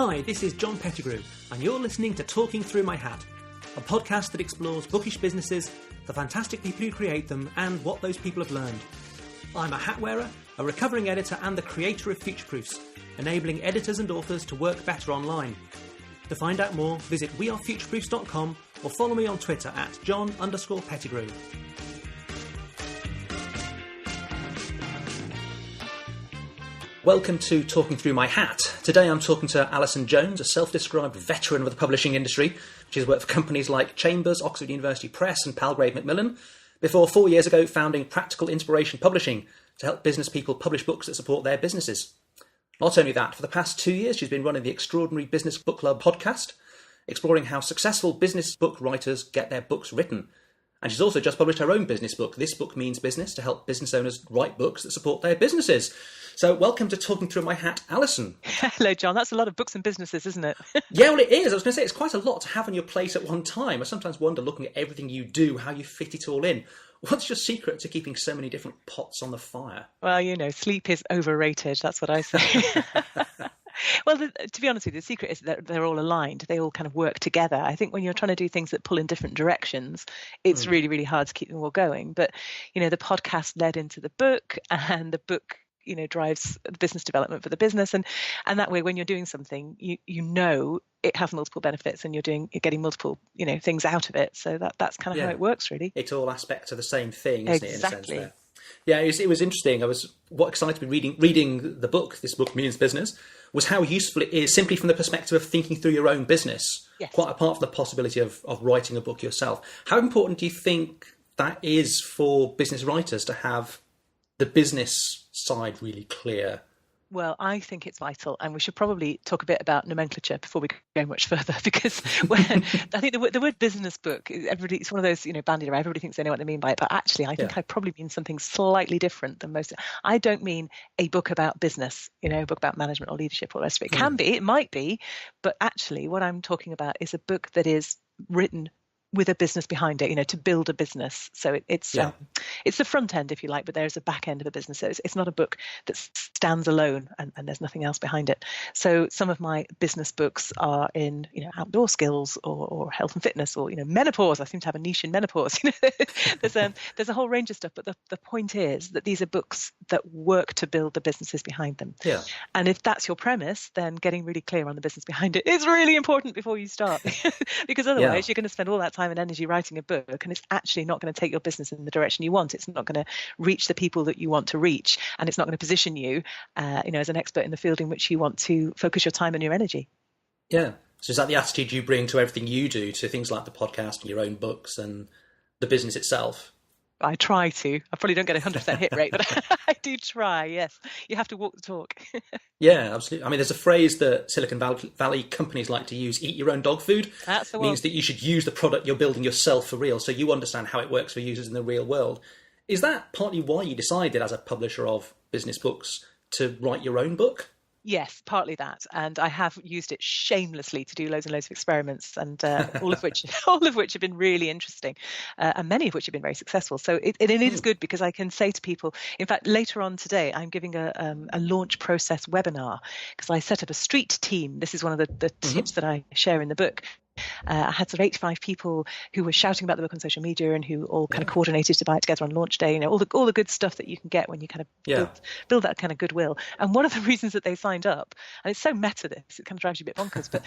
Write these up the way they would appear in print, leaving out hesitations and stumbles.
Hi, this is John Pettigrew, and you're listening to Talking Through My Hat, a podcast that explores bookish businesses, the fantastic people who create them, and what those people have learned. I'm a hat wearer, a recovering editor, and the creator of Future Proofs, enabling editors and authors to work better online. To find out more, visit wearefutureproofs.com or follow me on Twitter at John_Pettigrew. Welcome to Talking Through My Hat. Today I'm talking to Alison Jones, a self-described veteran of the publishing industry. She's worked for companies like Chambers, Oxford University Press and Palgrave, Macmillan, before 4 years ago founding Practical Inspiration Publishing to help business people publish books that support their businesses. Not only that, for the past 2 years she's been running the Extraordinary Business Book Club podcast, exploring how successful business book writers get their books written. And she's also just published her own business book, This Book Means Business, to help business owners write books that support their businesses. So welcome to Talking Through My Hat, Alison. Hello, John. That's a lot of books and businesses, isn't it? Yeah, well, it is. I was going to say, it's quite a lot to have on your plate at one time. I sometimes wonder, looking at everything you do, how you fit it all in. What's your secret to keeping so many different pots on the fire? Well, you know, sleep is overrated. That's what I say. Well, to be honest with you, the secret is that they're all aligned. They all kind of work together. I think when you're trying to do things that pull in different directions, it's really, really hard to keep them all going. But, you know, the podcast led into the book, and the book, you know, drives business development for the business. And that way, when you're doing something, you know it has multiple benefits and you're getting multiple, you know, things out of it. So that's kind of how it works, really. It's all aspects of the same thing, isn't it, in a sense Exactly. there? Yeah, it was interesting. What excited me reading the book, This Book Means Business, was how useful it is simply from the perspective of thinking through your own business, quite apart from the possibility of writing a book yourself. How important do you think that is for business writers to have the business side really clear? Well, I think it's vital, and we should probably talk a bit about nomenclature before we go much further, because I think the word business book, it's one of those, you know, bandied around. Everybody thinks they know what they mean by it, but actually I think I probably mean something slightly different than most. I don't mean a book about business, you know, a book about management or leadership or the rest of it. It can be, it might be, but actually what I'm talking about is a book that is written with a business behind it, you know, to build a business. So it's the front end, if you like, but there's a back end of a business. So it's not a book that stands alone and there's nothing else behind it. So some of my business books are in, you know, outdoor skills or health and fitness, or, you know, menopause. I seem to have a niche in menopause. You know, there's a whole range of stuff. But the point is that these are books that work to build the businesses behind them. Yeah. And if that's your premise, then getting really clear on the business behind it is really important before you start, because otherwise you're going to spend all that time and energy writing a book, and it's actually not going to take your business in the direction you want. It's not going to reach the people that you want to reach, and it's not going to position you, you know, as an expert in the field in which you want to focus your time and your energy. Yeah. So is that the attitude you bring to everything you do, to things like the podcast and your own books and the business itself? I try to. I probably don't get a 100% hit rate, but I do try, yes. You have to walk the talk. Yeah, absolutely. I mean, there's a phrase that Silicon Valley companies like to use, eat your own dog food. That's the one. Means that you should use the product you're building yourself for real, so you understand how it works for users in the real world. Is that partly why you decided, as a publisher of business books, to write your own book? Yes, partly that, and I have used it shamelessly to do loads and loads of experiments, and all of which have been really interesting, and many of which have been very successful. So it is good, because I can say to people, in fact, later on today, I'm giving a launch process webinar, because I set up a street team. This is one of the tips that I share in the book. I had sort of 85 people who were shouting about the book on social media, and who all kind of coordinated to buy it together on launch day. You know, all the good stuff that you can get when you kind of build that kind of goodwill. And one of the reasons that they signed up, and it's so meta, this, it kind of drives you a bit bonkers, but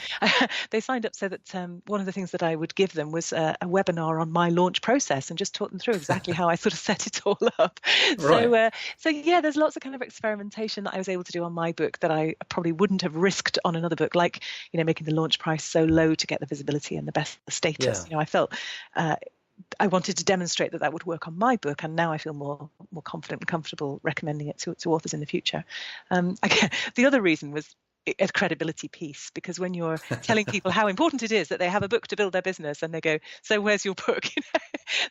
they signed up so that one of the things that I would give them was a webinar on my launch process, and just talk them through exactly how I sort of set it all up. Right. So yeah, there's lots of kind of experimentation that I was able to do on my book that I probably wouldn't have risked on another book, like, you know, making the launch price so low to get the visibility and the best status. Yeah. You know, I felt I wanted to demonstrate that would work on my book, and now I feel more confident and comfortable recommending it to authors in the future. The other reason was a credibility piece, because when you're telling people how important it is that they have a book to build their business, and they go, "So where's your book?" You know,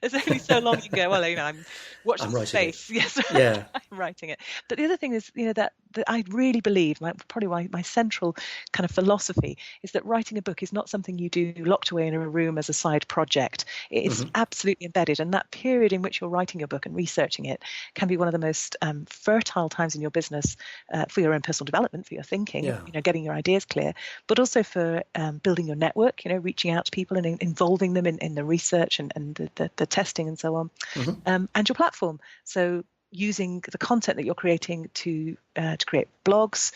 there's only so long you can go, "Well, you know, I'm watching the space." Yes, I'm writing it. But the other thing is, you know, I really believe, probably my central kind of philosophy is that writing a book is not something you do locked away in a room as a side project. It's absolutely embedded, and that period in which you're writing your book and researching it can be one of the most fertile times in your business for your own personal development, for your thinking, getting your ideas clear, but also for building your network, reaching out to people and involving them in the research and the testing and so on, and your platform. So using the content that you're creating to create blogs,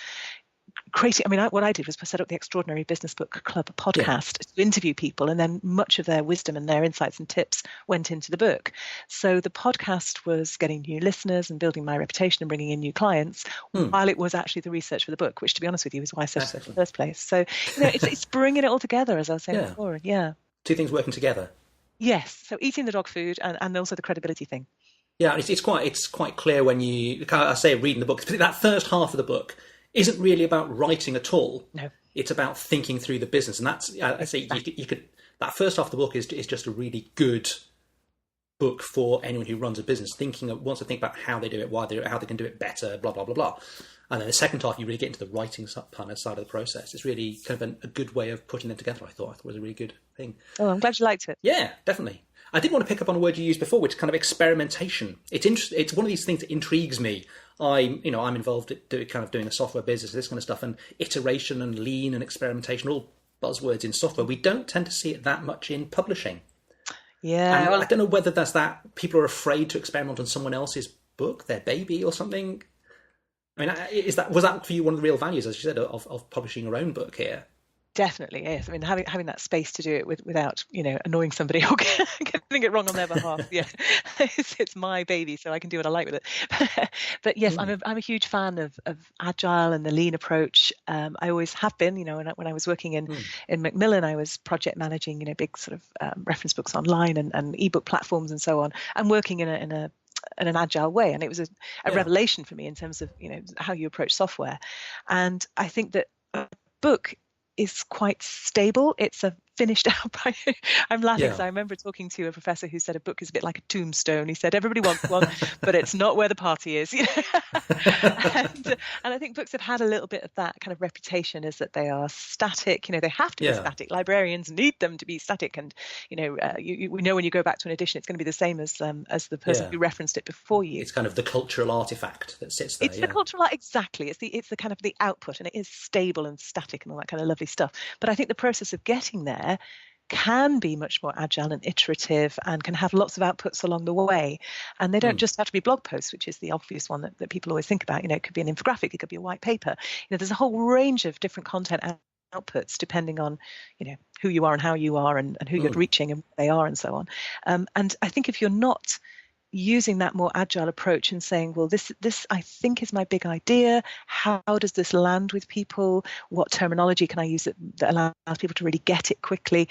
what I did was set up the Extraordinary Business Book Club podcast to interview people, and then much of their wisdom and their insights and tips went into the book. So the podcast was getting new listeners and building my reputation and bringing in new clients, while it was actually the research for the book, which, to be honest with you, is why I set it in the first place. So it's bringing it all together, as I was saying before. Yeah, two things working together. Yes, so eating the dog food and also the credibility thing. Yeah, it's quite clear when I say reading the book, particularly that first half of the book isn't really about writing at all. No, it's about thinking through the business, and that's I say you could that first half of the book is just a really good book for anyone who runs a business, wants to think about how they do it, why they do it, how they can do it better, blah blah blah blah. And then the second half, you really get into the writing kind of side of the process. It's really kind of a good way of putting them together. I thought it was a really good thing. Oh, I'm glad you liked it. Yeah, definitely. I did want to pick up on a word you used before, which is kind of experimentation. It's one of these things that intrigues me. I'm involved doing a software business, this kind of stuff, and iteration and lean and experimentation, all buzzwords in software. We don't tend to see it that much in publishing. Yeah. And I don't know whether that's that people are afraid to experiment on someone else's book, their baby or something. I mean, was that for you one of the real values, as you said, of publishing your own book here? Definitely, yes. I mean, having that space to do it without, annoying somebody or getting it wrong on their behalf. Yeah, it's my baby, so I can do what I like with it. But yes, I'm a huge fan of agile and the lean approach. I always have been. When I was working in Macmillan, I was project managing, big sort of reference books online and ebook platforms and so on, and working in an agile way, and it was a revelation for me in terms of how you approach software. And I think that a book is quite stable. It's a finished out. I'm laughing because I remember talking to a professor who said a book is a bit like a tombstone. He said everybody wants one, but it's not where the party is. And I think books have had a little bit of that kind of reputation, is that they are static. They have to be static. Librarians need them to be static, and we know when you go back to an edition, it's going to be the same as the person who referenced it before you. It's kind of the cultural artifact that sits there. It's the cultural exactly. It's the kind of the output, and it is stable and static and all that kind of lovely stuff. But I think the process of getting there can be much more agile and iterative, and can have lots of outputs along the way. And they don't just have to be blog posts, which is the obvious one that people always think about. It could be an infographic, it could be a white paper. There's a whole range of different content outputs depending on who you are and how you are, and who you're reaching and where they are and so on. And I think if you're not using that more agile approach and saying, well, this I think is my big idea. How does this land with people? What terminology can I use that allows people to really get it quickly?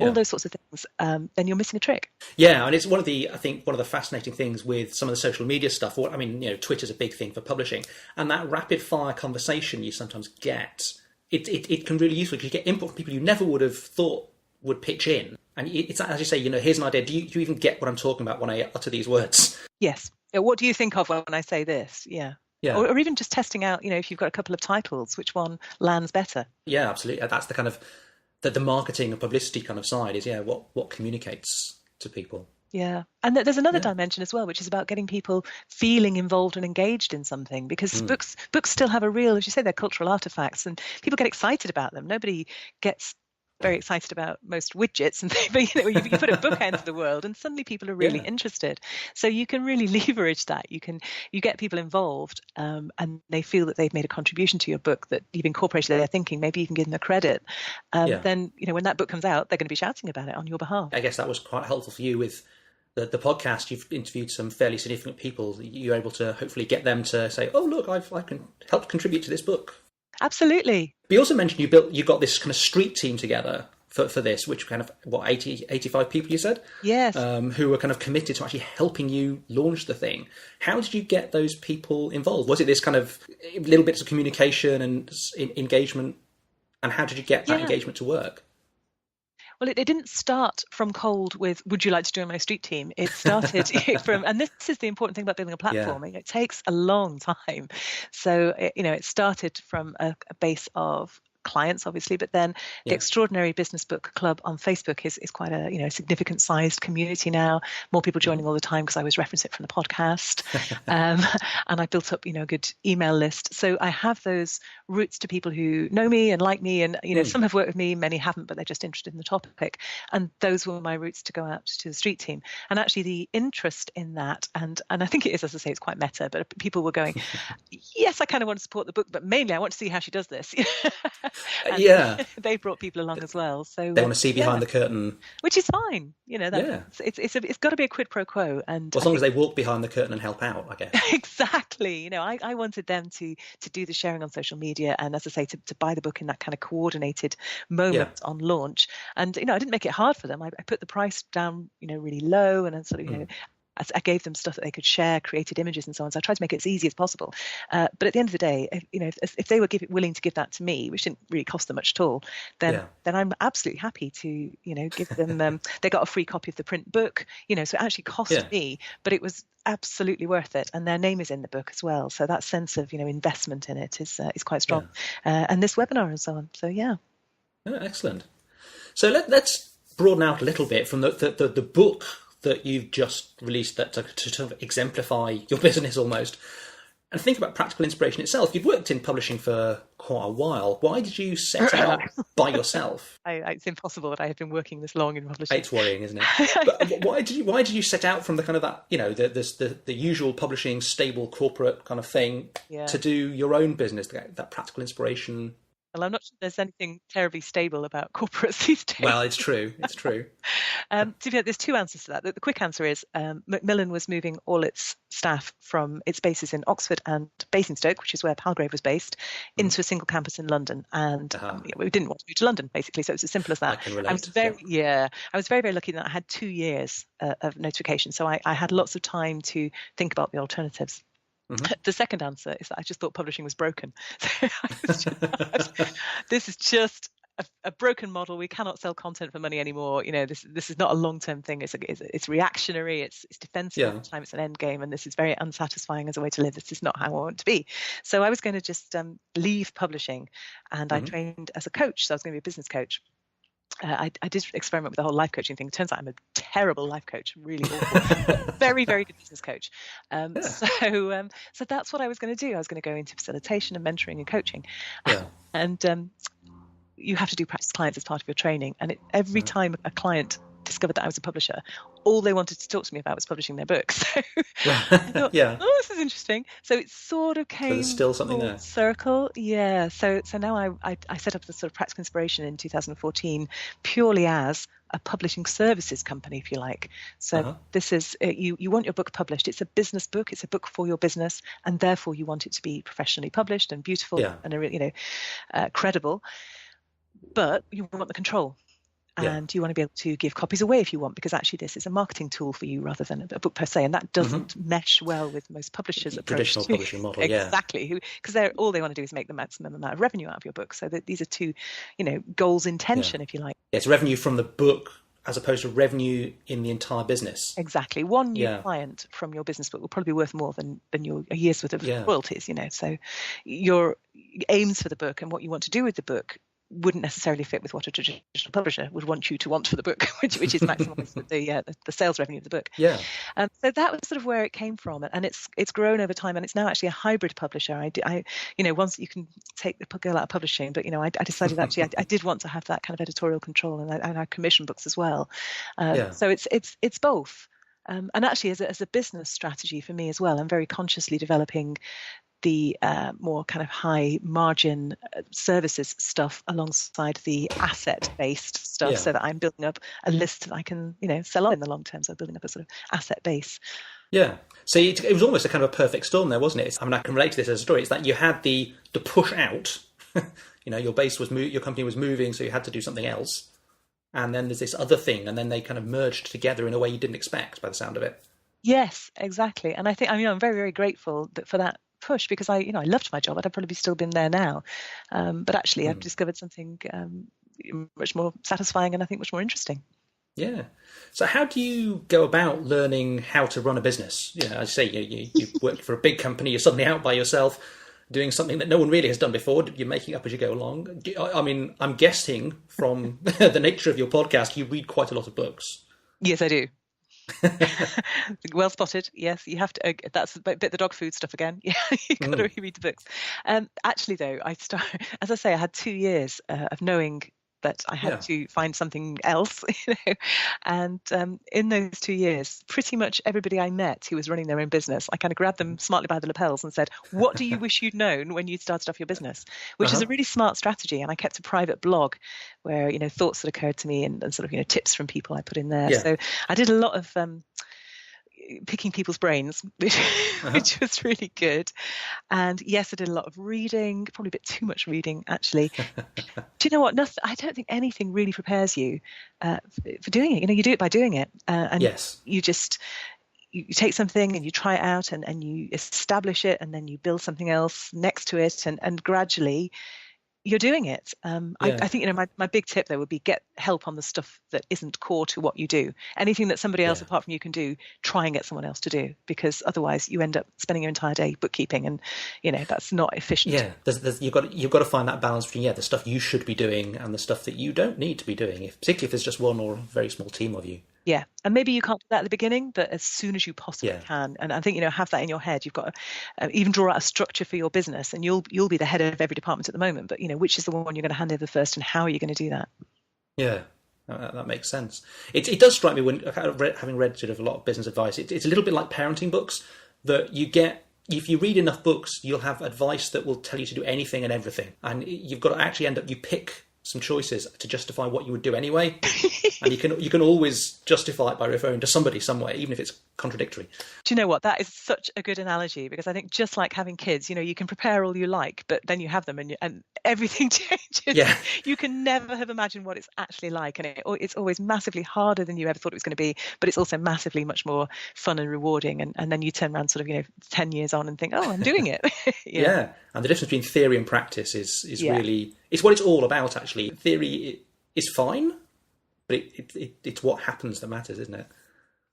All those sorts of things. Then you're missing a trick. Yeah, and it's one of the fascinating things with some of the social media stuff. Twitter's a big thing for publishing, and that rapid fire conversation you sometimes get, it can really be useful, because you get input from people you never would have thought would pitch in. And it's, as you say, here's an idea. Do you even get what I'm talking about when I utter these words? Yes. What do you think of when I say this? Yeah. Yeah. Or even just testing out, if you've got a couple of titles, which one lands better? Yeah, absolutely. That's the kind of the marketing and publicity kind of side is, what communicates to people. Yeah. And there's another dimension as well, which is about getting people feeling involved and engaged in something, because books still have a real, as you say, they're cultural artifacts, and people get excited about them. Nobody gets very excited about most widgets, and you put a book out into the world and suddenly people are really interested. So you can really leverage that. You get people involved, and they feel that they've made a contribution to your book, that you've incorporated their thinking. Maybe you can give them the credit. Then when that book comes out, they're going to be shouting about it on your behalf. I guess that was quite helpful for you with the podcast. You've interviewed some fairly significant people. You're able to hopefully get them to say, oh look, I can help contribute to this book. Absolutely. But you also mentioned you got this kind of street team together for this, which kind of 85 people you said? Yes. Who were kind of committed to actually helping you launch the thing. How did you get those people involved? Was it this kind of little bits of communication and engagement? And how did you get that engagement to work? Well, it didn't start from cold with, would you like to join my street team? It started from, and this is the important thing about building a platform. Yeah. It takes a long time. So, it started from a base of clients, obviously, but then the Yeah. Extraordinary Business Book Club on Facebook is quite a significant sized community now. More people joining all the time because I always reference it from the podcast, and I built up a good email list. So I have those routes to people who know me and like me, and some have worked with me, many haven't, but they're just interested in the topic. And those were my routes to go out to the street team. And actually, the interest in that, and I think it is, as I say, it's quite meta, but people were going, yes, I kind of want to support the book, but mainly I want to see how she does this. Yeah. They brought people along as well, so They want to see behind the curtain, which is fine. It's got to be a quid pro quo, and well, as long as they walk behind the curtain and help out, I guess. Exactly. I wanted them to do the sharing on social media, and as I say, to buy the book in that kind of coordinated moment on launch. And I didn't make it hard for them. I put the price down really low, and then sort of I gave them stuff that they could share, created images and so on. So I tried to make it as easy as possible. But at the end of the day, if they were willing to give that to me, which didn't really cost them much at all, then I'm absolutely happy to give them. They got a free copy of the print book. So it actually cost me, but it was absolutely worth it. And their name is in the book as well. So that sense of investment in it is quite strong. And this webinar and so on. So Oh, excellent. So let's broaden out a little bit from the book that you've just released, that to sort of exemplify your business almost, and think about practical inspiration itself. You've worked in publishing for quite a while. Why did you set out by yourself? It's impossible that I have been working this long in publishing. It's worrying, isn't it? But why did you set out from the kind of that the usual publishing stable corporate kind of thing to do your own business, that practical inspiration? Well, I'm not sure there's anything terribly stable about corporates these days. Well, it's true. It's true. There's two answers to that. The quick answer is Macmillan was moving all its staff from its bases in Oxford and Basingstoke, which is where Palgrave was based, into a single campus in London. And we didn't want to move to London, basically. So it was as simple as that. I can relate. I was very, very lucky that I had 2 years of notification. So I had lots of time to think about the alternatives. The second answer is that I just thought publishing was broken. This is just a broken model. We cannot sell content for money anymore. This is not a long-term thing. It's reactionary. It's defensive all the time. It's an end game, and this is very unsatisfying as a way to live. This is not how I want to be. So I was going to just leave publishing, and I trained as a coach. So I was going to be a business coach. I did experiment with the whole life coaching thing. It turns out I'm a terrible life coach, really awful, but very, very good business coach. So that's what I was going to do. I was going to go into facilitation and mentoring and coaching. And you have to do practice clients as part of your training. And every time a client discovered that I was a publisher, all they wanted to talk to me about was publishing their books. So I thought, this is interesting. So it sort of came there's still something full there. circle. Yeah. So now I set up the sort of practical inspiration in 2014 purely as a publishing services company, if you like. So this is you want your book published. It's a business book. It's a book for your business, and therefore you want it to be professionally published and beautiful and credible. But you want the control. And you want to be able to give copies away if you want, because actually this is a marketing tool for you rather than a book per se, and that doesn't mesh well with most publishers' approach. Traditional publishing model, exactly, because all they want to do is make the maximum amount of revenue out of your book. So these are two, goals in tension, if you like. It's revenue from the book as opposed to revenue in the entire business. Exactly. One new client from your business book will probably be worth more than your year's worth of royalties. So your aims for the book and what you want to do with the book wouldn't necessarily fit with what a traditional publisher would want you to want for the book, which is maximize the sales revenue of the book. So that was sort of where it came from, and it's grown over time, and it's now actually a hybrid publisher. I once you can take the girl out of publishing, but I decided actually I did want to have that kind of editorial control, and I commission books as well. So it's both. And actually, as a business strategy for me as well, I'm very consciously developing the more kind of high margin services stuff alongside the asset based stuff, so that I'm building up a list that I can sell on in the long term. So building up a sort of asset base. So it was almost a kind of a perfect storm there, wasn't it? I can relate to this as a story. It's that you had the push out. Your base was your company was moving, so you had to do something else, and then there's this other thing, and then they kind of merged together in a way you didn't expect, by the sound of it. Yes, exactly. And I think I'm very, very grateful for that push, because I loved my job. I'd probably still been there now, but actually I've discovered something much more satisfying and I think much more interesting. Yeah. So how do you go about learning how to run a business? You know, as I say, you work for a big company, you're suddenly out by yourself doing something that no one really has done before. You're making up as you go along. I mean, I'm guessing from the nature of your podcast, you read quite a lot of books. Yes, I do. Well spotted. Yes, you have to. That's a bit the dog food stuff again. Yeah, you've got to read the books. Actually, though, as I say, I had 2 years of knowing that I had to find something else, and in those 2 years, pretty much everybody I met who was running their own business, I kind of grabbed them smartly by the lapels and said, what do you wish you'd known when you started off your business? Which is a really smart strategy. And I kept a private blog where, thoughts that occurred to me and sort of, tips from people I put in there. Yeah. So I did a lot of picking people's brains, which was really good. And yes, I did a lot of reading, probably a bit too much reading, actually. Do you know what? I don't think anything really prepares you for doing it. You do it by doing it. And yes. You take something and you try it out and you establish it and then you build something else next to it and gradually you're doing it. I think, my big tip there would be get help on the stuff that isn't core to what you do. Anything that somebody else apart from you can do, try and get someone else to do, because otherwise you end up spending your entire day bookkeeping and, that's not efficient. Yeah, you've got to find that balance between, the stuff you should be doing and the stuff that you don't need to be doing, particularly if there's just one or a very small team of you. Yeah, and maybe you can't do that at the beginning, but as soon as you possibly can, and I think have that in your head. You've got to even draw out a structure for your business, and you'll be the head of every department at the moment. But which is the one you're going to hand over first, and how are you going to do that? Yeah, that makes sense. It does strike me when having read sort of a lot of business advice, it's a little bit like parenting books that you get. If you read enough books, you'll have advice that will tell you to do anything and everything, and you've got to actually you pick some choices to justify what you would do anyway. And you can always justify it by referring to somebody somewhere, even if it's contradictory. Do you know what? That is such a good analogy, because I think just like having kids, you can prepare all you like, but then you have them and everything changes. Yeah. You can never have imagined what it's actually like. And it's always massively harder than you ever thought it was going to be, but it's also massively much more fun and rewarding. And then you turn around sort of, 10 years on and think, oh, I'm doing it. Yeah. And the difference between theory and practice is really, it's what it's all about, actually. Theory is fine, but it's what happens that matters, isn't it?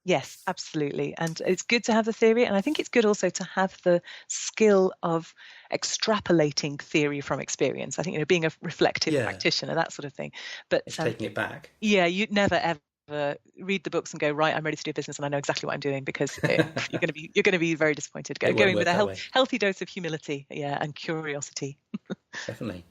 Yes, absolutely. And it's good to have the theory. And I think it's good also to have the skill of extrapolating theory from experience. I think, being a reflective practitioner, that sort of thing. But it's taking it back. Yeah, you'd never, ever read the books and go, right, I'm ready to do business and I know exactly what I'm doing, because you're going to be very disappointed. Going with a healthy dose of humility, and curiosity. Definitely.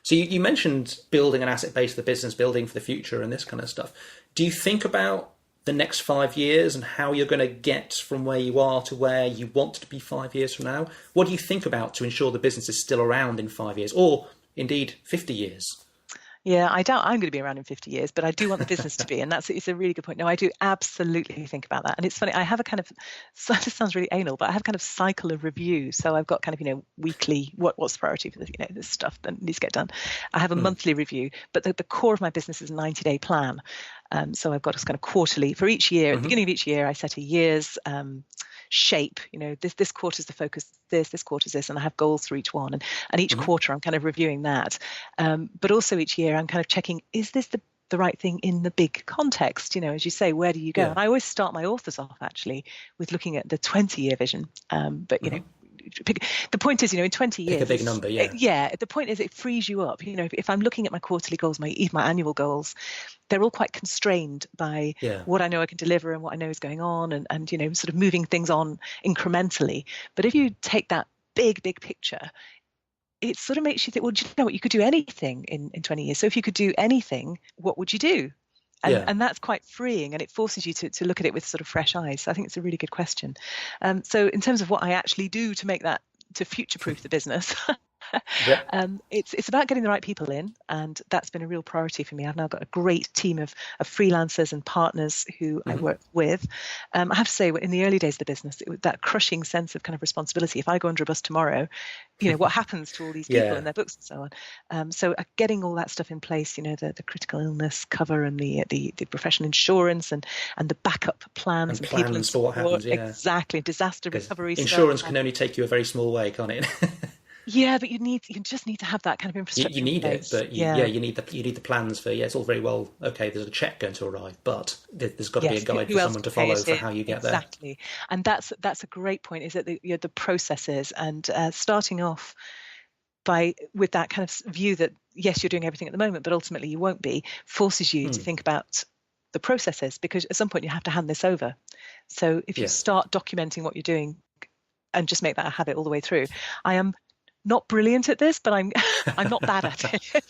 So you mentioned building an asset base of the business, building for the future and this kind of stuff. Do you think about the next 5 years and how you're going to get from where you are to where you want to be 5 years from now? What do you think about to ensure the business is still around in 5 years, or indeed 50 years? Yeah, I doubt I'm going to be around in 50 years, but I do want the business to be. And it's a really good point. No, I do absolutely think about that. And it's funny, I have a kind of, this sounds really anal, but I have kind of cycle of review. So I've got kind of, weekly, what's the priority for this, this stuff that needs to get done. I have a monthly review, but the core of my business is a 90-day plan. So I've got a kind of quarterly for each year. At the beginning of each year, I set a year's shape. This quarter's the focus, this quarter's this, and I have goals for each one. And each quarter I'm kind of reviewing that. But also each year I'm kind of checking, is this the right thing in the big context? As you say, where do you go? Yeah. And I always start my authors off actually with looking at the 20-year vision. But the point is, in 20 years, pick a big number. The point is, it frees you up. If I'm looking at my quarterly goals, my annual goals, they're all quite constrained by what I know I can deliver and what I know is going on, and sort of moving things on incrementally. But if you take that big picture, it sort of makes you think, well, do you know what? You could do anything in 20 years. So if you could do anything, what would you do? And that's quite freeing, and it forces you to look at it with sort of fresh eyes. So I think it's a really good question. So in terms of what I actually do to make that, to future-proof the business, it's about getting the right people in, and that's been a real priority for me. I've now got a great team of freelancers and partners who I work with. I have to say, in the early days of the business, it was that crushing sense of kind of responsibility. If I go under a bus tomorrow, what happens to all these people and their books and so on? So getting all that stuff in place, the critical illness cover and the professional insurance and the backup plans and plans people and for what happens. Exactly, disaster recovery. Insurance can only take you a very small way, can't it? Yeah, but you just need to have that kind of You infrastructure in need it, place. but Yeah. you need the plans for. Yeah, it's all very well. Okay, there's a check going to arrive, but there's got to be a Yes, guide who for else someone to can pay follow it for in? how you get there. Exactly. And that's a great point, is that the processes, and starting off with that kind of view that, yes, you're doing everything at the moment, but ultimately you won't be, forces you to think about the processes, because at some point you have to hand this over. So if you Yes. start documenting what you're doing and just make that a habit all the way through. I am not brilliant at this, but I'm not bad at it.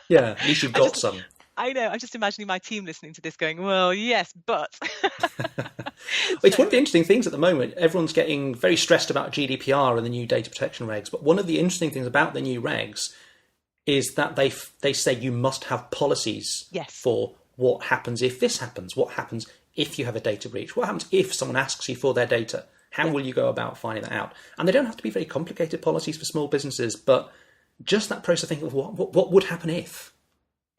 Yeah, at least you've got some. I know. I'm just imagining my team listening to this going, well, yes, but. It's one of So, the interesting things at the moment. Everyone's getting very stressed about GDPR and the new data protection regs. But one of the interesting things about the new regs is that they say you must have policies yes. for what happens if this happens, what happens if you have a data breach, what happens if someone asks you for their data, how will you go about finding that out? And they don't have to be very complicated policies for small businesses, but just that process of thinking of what would happen if.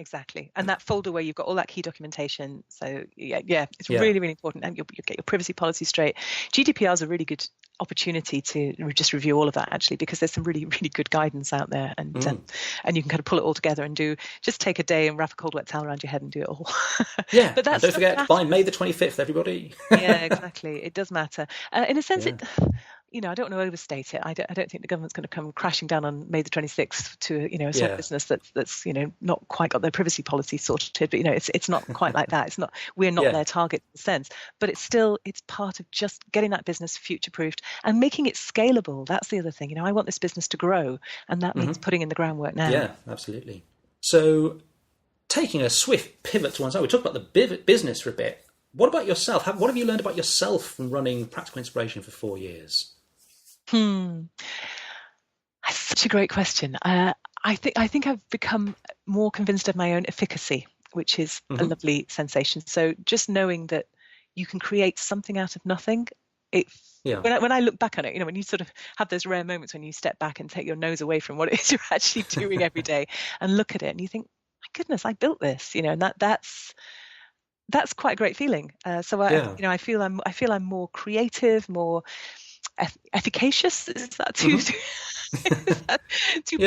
Exactly. And that folder where you've got all that key documentation. So yeah, it's really, really important. And you'll get your privacy policy straight. GDPR is a really good opportunity to just review all of that, actually, because there's some really, really good guidance out there. And you can kind of pull it all together and just take a day and wrap a cold wet towel around your head and do it all. Yeah. But and don't forget, by May the 25th, everybody. Yeah, exactly. It does matter. In a sense, I don't want to overstate it. I don't think the government's going to come crashing down on May the 26th to a small business that's not quite got their privacy policy sorted. But it's not quite like that. It's not. We're not their target in a sense. But it's part of just getting that business future proofed and making it scalable. That's the other thing. I want this business to grow, and that means putting in the groundwork now. Yeah, absolutely. So, taking a swift pivot to one side, we talked about the business for a bit. What about yourself? What have you learned about yourself from running Practical Inspiration for 4 years? That's such a great question. I think I've become more convinced of my own efficacy, which is a lovely sensation. So just knowing that you can create something out of nothing. When I look back on it, when you sort of have those rare moments when you step back and take your nose away from what it is you're actually doing every day and look at it and you think, my goodness, I built this, and that's quite a great feeling. So I feel I'm more creative, more efficacious. Is that too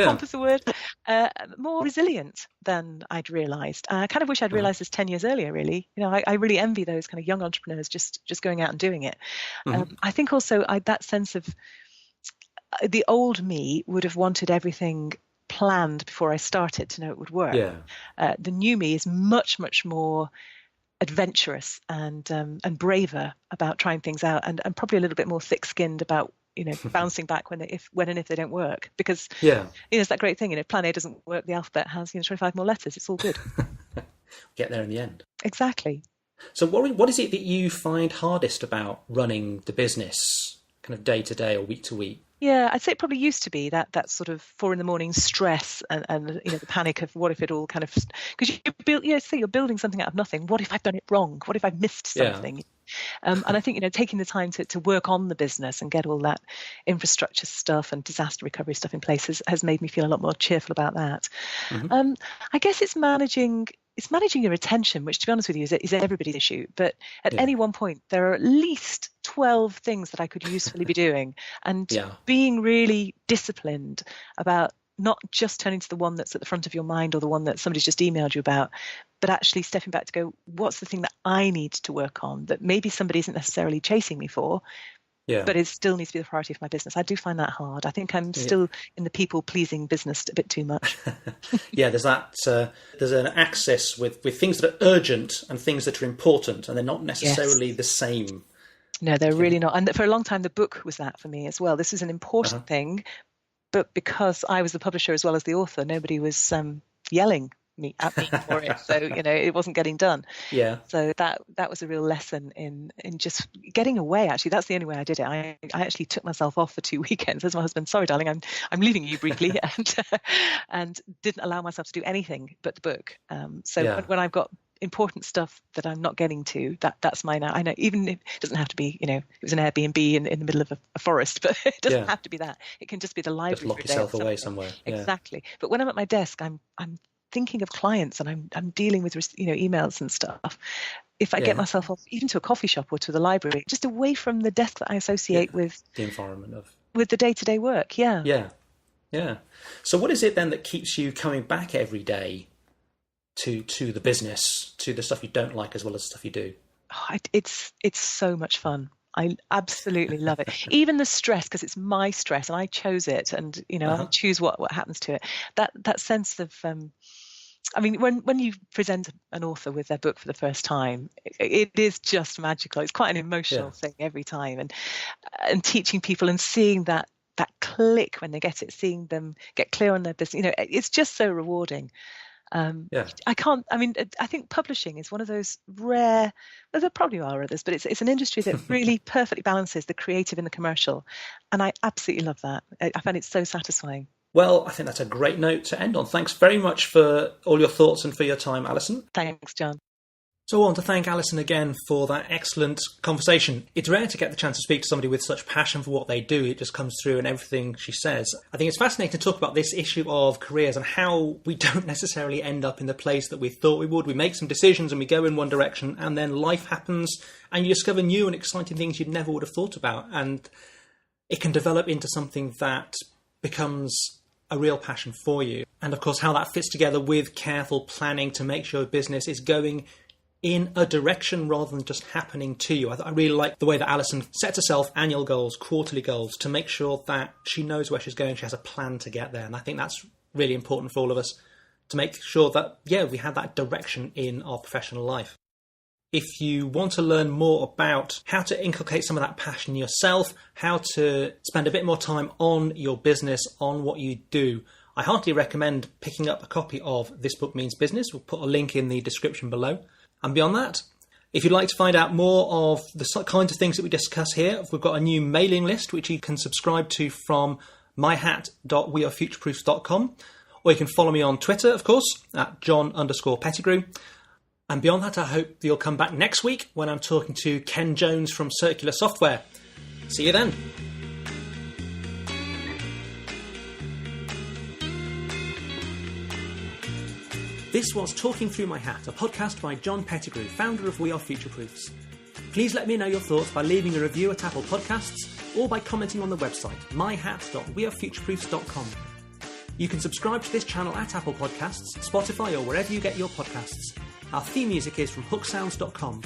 pompous a word? More resilient than I'd realised. I kind of wish I'd realised this 10 years earlier, really. I really envy those kind of young entrepreneurs just going out and doing it. I think also that sense of the old me would have wanted everything planned before I started to know it would work. The new me is much, much more adventurous and braver about trying things out, and probably a little bit more thick-skinned about bouncing back when and if they don't work, because it's that great thing. If plan A doesn't work, the alphabet has 25 more letters. It's all good. Get there in the end. Exactly. So what is it that you find hardest about running the business, kind of day to day or week to week? Yeah, I'd say it probably used to be that sort of 4 a.m. stress and the panic of what if it all kind of, because you're building something out of nothing. What if I've done it wrong? What if I've missed something? And I think taking the time to work on the business and get all that infrastructure stuff and disaster recovery stuff in place has made me feel a lot more cheerful about that. I guess it's managing your attention, which, to be honest with you, is everybody's issue. But at any one point, there are at least 12 things that I could usefully be doing, and being really disciplined about not just turning to the one that's at the front of your mind or the one that somebody's just emailed you about, but actually stepping back to go, what's the thing that I need to work on that maybe somebody isn't necessarily chasing me for, but it still needs to be the priority of my business. I do find that hard. I think I'm still in the people-pleasing business a bit too much. There's that. There's an axis with things that are urgent and things that are important, and they're not necessarily the same. No, they're really not. And for a long time, the book was that for me as well. This was an important thing, but because I was the publisher as well as the author, nobody was yelling at me for it. So, it wasn't getting done. So that was a real lesson in just getting away. Actually, that's the only way I did it. I actually took myself off for 2 weekends. As my husband, sorry, darling, I'm leaving you briefly, and didn't allow myself to do anything but the book. When I've got important stuff that I'm not getting to, that's mine now. I know, even if it doesn't have to be, it was an Airbnb in the middle of a forest, but it doesn't have to be that. It can just be the library. Just lock yourself away somewhere. Exactly. But when I'm at my desk, I'm thinking of clients and I'm dealing with emails and stuff. If I get myself off even to a coffee shop or to the library, just away from the desk that I associate with the environment with the day-to-day work. Yeah. So what is it then that keeps you coming back every day to the business, to the stuff you don't like as well as the stuff you do? Oh, it's so much fun. I absolutely love it. Even the stress, because it's my stress and I chose it, and I choose what happens to it. That sense of when you present an author with their book for the first time, it is just magical. It's quite an emotional thing every time, and teaching people and seeing that click when they get it, seeing them get clear on their business. It's just so rewarding. I think publishing is one of those rare, well, there probably are others, but it's an industry that really perfectly balances the creative and the commercial. And I absolutely love that. I find it so satisfying. Well, I think that's a great note to end on. Thanks very much for all your thoughts and for your time, Alison. Thanks, John. So I want to thank Alison again for that excellent conversation. It's rare to get the chance to speak to somebody with such passion for what they do. It just comes through in everything she says. I think it's fascinating to talk about this issue of careers and how we don't necessarily end up in the place that we thought we would. We make some decisions and we go in one direction, and then life happens and you discover new and exciting things you never would have thought about. And it can develop into something that becomes a real passion for you. And of course, how that fits together with careful planning to make sure business is going in a direction rather than just happening to you. I really like the way that Alison sets herself annual goals, quarterly goals, to make sure that she knows where she's going, she has a plan to get there. And I think that's really important for all of us, to make sure that, we have that direction in our professional life. If you want to learn more about how to inculcate some of that passion yourself, how to spend a bit more time on your business, on what you do, I heartily recommend picking up a copy of This Book Means Business. We'll put a link in the description below. And beyond that, if you'd like to find out more of the kinds of things that we discuss here, we've got a new mailing list which you can subscribe to from myhat.wearefutureproofs.com, or you can follow me on Twitter, of course, at John_Pettigrew. And beyond that, I hope you'll come back next week when I'm talking to Ken Jones from Circular Software. See you then. This was Talking Through My Hat, a podcast by John Pettigrew, founder of We Are Future Proofs. Please let me know your thoughts by leaving a review at Apple Podcasts or by commenting on the website, myhat.wearefutureproofs.com. You can subscribe to this channel at Apple Podcasts, Spotify, or wherever you get your podcasts. Our theme music is from hooksounds.com.